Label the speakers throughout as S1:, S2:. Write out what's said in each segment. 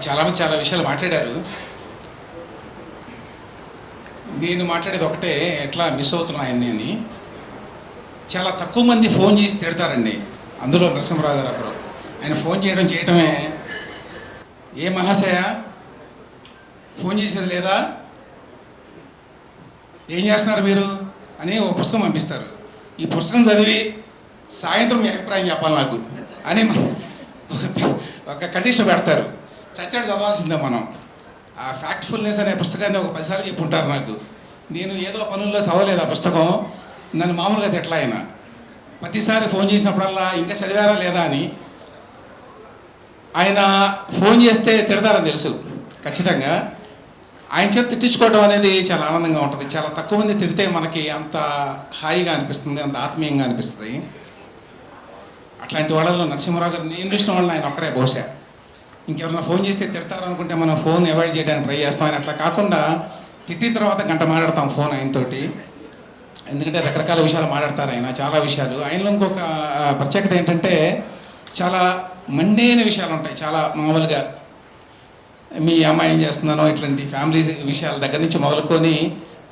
S1: చాలామంది చాలా విషయాలు మాట్లాడారు. నేను మాట్లాడేది ఒకటే, ఎట్లా మిస్ అవుతున్నా ఆయన్ని అని. చాలా తక్కువ మంది ఫోన్ చేసి తిడతారండి, అందులో నరసింహరావు గారు ఒకరు. ఆయన ఫోన్ చేయటమే, ఏ మహాశయ ఫోన్ చేసేది లేదా, ఏం చేస్తున్నారు మీరు అని ఒక పుస్తకం పంపిస్తారు. ఈ పుస్తకం చదివి సాయంత్రం మీ అభిప్రాయం చెప్పాలి నాకు అని ఒక కండిషన్ పెడతారు. చచ్చాడు చదవాల్సిందే మనం. ఆ ఫ్యాక్ట్ఫుల్నెస్ అనే పుస్తకాన్ని ఒక 10 సార్లు చెప్పి ఉంటారు నాకు. నేను ఏదో పనుల్లో చదవలేదు ఆ పుస్తకం, నన్ను మామూలుగా తిట్లా ఆయన. ప్రతిసారి ఫోన్ చేసినప్పుడల్లా ఇంకా చదివారా లేదా అని. ఆయన ఫోన్ చేస్తే తిడతారని తెలుసు ఖచ్చితంగా. ఆయన చేత తిట్టించుకోవడం అనేది చాలా ఆనందంగా ఉంటుంది. చాలా తక్కువ మంది తిడితే మనకి అంత హాయిగా అనిపిస్తుంది, అంత ఆత్మీయంగా అనిపిస్తుంది. అట్లాంటి వాళ్ళలో నరసింహరావు గారు నేను చూసిన వాళ్ళని ఆయన ఒక్కరే బహుశా. ఇంకెవరైనా ఫోన్ చేస్తే తిడతారు అనుకుంటే మనం ఫోన్ అవాయిడ్ చేయడానికి ట్రై చేస్తాం. ఆయన అట్లా కాకుండా తిట్టిన తర్వాత గంట మాట్లాడతాం ఫోన్ ఆయనతోటి. ఎందుకంటే రకరకాల విషయాలు మాట్లాడతారు ఆయన, చాలా విషయాలు. ఆయనలో ఇంకొక ప్రత్యేకత ఏంటంటే చాలా మండైన విషయాలు ఉంటాయి. చాలా మామూలుగా మీ అమ్మాయి ఏం చేస్తున్నానో ఇట్లాంటి ఫ్యామిలీ విషయాల దగ్గర నుంచి మొదలుకొని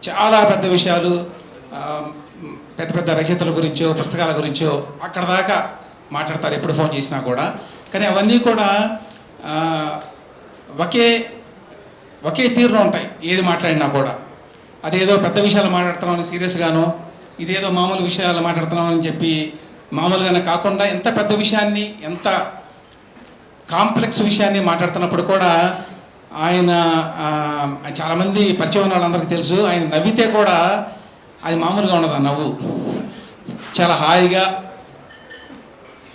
S1: చాలా పెద్ద విషయాలు, పెద్ద పెద్ద రచయితల గురించో పుస్తకాల గురించో అక్కడ దాకా మాట్లాడతారు ఎప్పుడు ఫోన్ చేసినా కూడా. కానీ అవన్నీ కూడా ఒకే తీరులో ఉంటాయి ఏది మాట్లాడినా కూడా. అదేదో పెద్ద విషయాలు మాట్లాడుతున్నామని సీరియస్గానో, ఇదేదో మామూలు విషయాలు మాట్లాడుతున్నామని చెప్పి మామూలుగానే కాకుండా, ఎంత పెద్ద విషయాన్ని, ఎంత కాంప్లెక్స్ విషయాన్ని మాట్లాడుతున్నప్పుడు కూడా ఆయన చాలామంది పరిచయం ఉన్న వాళ్ళందరికీ తెలుసు, ఆయన నవ్వితే కూడా అది మామూలుగా ఉండదు. ఆ నవ్వు చాలా హాయిగా,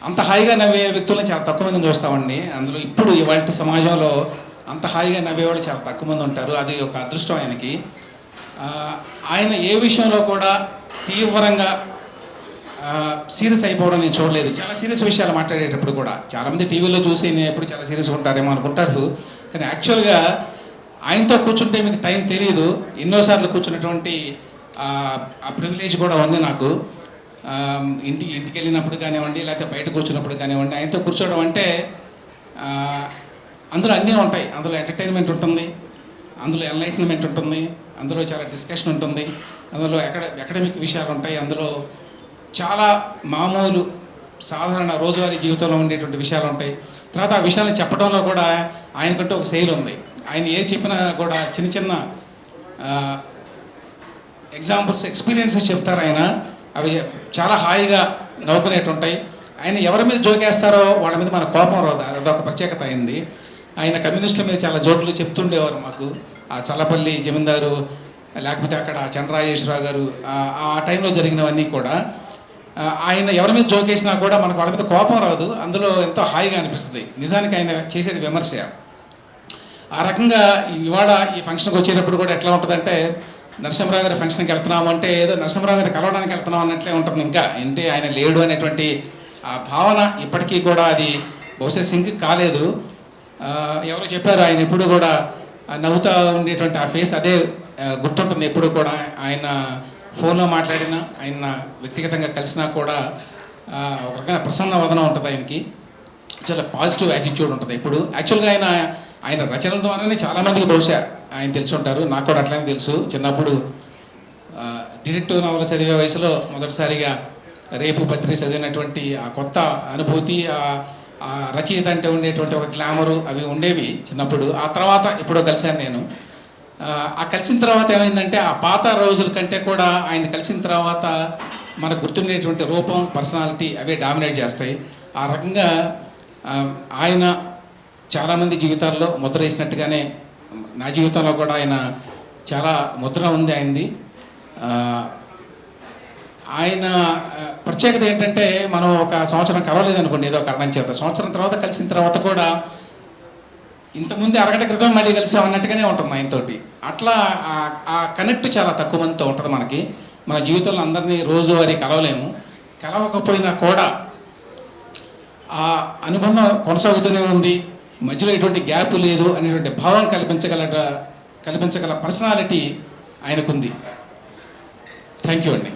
S1: అంత హాయిగా నవ్వే వ్యక్తులను చాలా తక్కువ మందిని చూస్తామండి. అందులో ఇప్పుడు ఇవాళ సమాజంలో అంత హాయిగా నవ్వేవాళ్ళు చాలా తక్కువ మంది ఉంటారు. అది ఒక అదృష్టం ఆయనకి. ఆయన ఏ విషయంలో కూడా తీవ్రంగా సీరియస్ అయిపోవడం నేను చూడలేదు. చాలా సీరియస్ విషయాలు మాట్లాడేటప్పుడు కూడా చాలామంది టీవీలో చూసి నేను ఎప్పుడు చాలా సీరియస్గా ఉంటారేమో అనుకుంటారు. కానీ యాక్చువల్గా ఆయనతో కూర్చుంటే మీకు టైం తెలియదు. ఎన్నోసార్లు కూర్చున్నటువంటి ఆ ప్రివిలేజ్ కూడా ఉంది నాకు. ఇంటికి వెళ్ళినప్పుడు కానివ్వండి, లేకపోతే బయట కూర్చున్నప్పుడు కానివ్వండి, ఆయనతో కూర్చోవడం అంటే అందులో అన్నీ ఉంటాయి. అందులో ఎంటర్టైన్మెంట్ ఉంటుంది, అందులో ఎన్లైటన్మెంట్ ఉంటుంది, అందులో చాలా డిస్కషన్ ఉంటుంది, అందులో అకాడమిక్ విషయాలు ఉంటాయి, అందులో చాలా మామూలు సాధారణ రోజువారీ జీవితంలో ఉండేటువంటి విషయాలు ఉంటాయి. తర్వాత ఆ విషయాన్ని చెప్పడంలో కూడా ఆయనకంటూ ఒక శైలి ఉంది. ఆయన ఏది చెప్పినా కూడా చిన్న చిన్న ఎగ్జాంపుల్స్, ఎక్స్పీరియన్సెస్ చెప్తారు ఆయన. అవి చాలా హాయిగా నవ్వుకునేట్టు ఉంటాయి. ఆయన ఎవరి మీద జోకేస్తారో వాళ్ళ మీద మన కోపం రాదు. అదొక ప్రత్యేకత అయింది. ఆయన కమ్యూనిస్టుల మీద చాలా జోకులు చెప్తుండేవారు మాకు. ఆ చల్లపల్లి జమీందారు, లేకపోతే అక్కడ చంద్రరాజేశ్వరరావు గారు, ఆ టైంలో జరిగినవన్నీ కూడా ఆయన ఎవరి మీద జోకేసినా కూడా మనకు వాళ్ళ మీద కోపం రాదు. అందులో ఎంతో హాయిగా అనిపిస్తుంది. నిజానికి ఆయన చేసేది విమర్శ. ఆ రకంగా ఇవాళ ఈ ఫంక్షన్కి వచ్చేటప్పుడు కూడా ఎట్లా ఉంటుందంటే, నరసింహరావు గారి ఫంక్షన్కి వెళ్తున్నాము అంటే ఏదో నరసింహరావు గారిని కలవడానికి వెళ్తున్నాం అన్నట్లే ఉంటుంది. ఇంకా అంటే ఆయన లేడు అనేటువంటి ఆ భావన ఇప్పటికీ కూడా అది బహుశా సింక్ కాలేదు. ఎవరో చెప్పారు, ఆయన ఎప్పుడు కూడా నవ్వుతూ ఉండేటువంటి ఆ ఫేస్ అదే గుర్తుంటుంది ఎప్పుడు కూడా. ఆయన ఫోన్లో మాట్లాడినా, ఆయన వ్యక్తిగతంగా కలిసినా కూడా ఒక రకమైన ప్రసన్న వదనం ఉంటుంది ఆయనకి. చాలా పాజిటివ్ యాటిట్యూడ్ ఉంటుంది ఎప్పుడు. యాక్చువల్గా ఆయన రచనల ద్వారానే చాలామందికి బహుశా ఆయన తెలిసి ఉంటారు. నాకు కూడా అట్లనే తెలుసు. చిన్నప్పుడు డిటెక్టివ్ నవల చదివే వయసులో మొదటిసారిగా రేపు పత్రిక చదివినటువంటి ఆ కొత్త అనుభూతి, ఆ రచయిత అంటే ఉండేటువంటి ఒక గ్లామరు అవి ఉండేవి చిన్నప్పుడు. ఆ తర్వాత ఎప్పుడో కలిశాను నేను. ఆ కలిసిన తర్వాత ఏమైందంటే, ఆ పాత రోజుల కంటే కూడా ఆయన కలిసిన తర్వాత మనకు గుర్తుండేటువంటి రూపం, పర్సనాలిటీ అవే డామినేట్ చేస్తాయి. ఆ రకంగా ఆయన చాలామంది జీవితాల్లో ముద్ర వేసినట్టుగానే నా జీవితంలో కూడా ఆయన చాలా ముద్ర ఉంది ఆయనది. ఆయన ప్రత్యేకత ఏంటంటే, మనం ఒక సంవత్సరం కలవలేదనుకోండి ఏదో కారణం చేత, సంవత్సరం తర్వాత కలిసిన తర్వాత కూడా ఇంతకుముందు అరగంట క్రితం మళ్ళీ కలిసి అన్నట్టుగానే ఉంటుంది ఆయనతోటి. అట్లా ఆ కనెక్ట్ చాలా తక్కువ మందితో ఉంటుంది మనకి. మన జీవితంలో అందరినీ రోజువారీ కలవలేము. కలవకపోయినా కూడా ఆ అనుబంధం కొనసాగుతూనే ఉంది, మధ్యలో ఎటువంటి గ్యాప్ లేదు అనేటువంటి భావం కల్పించగల పర్సనాలిటీ ఆయనకుంది. థ్యాంక్ యూ అండి.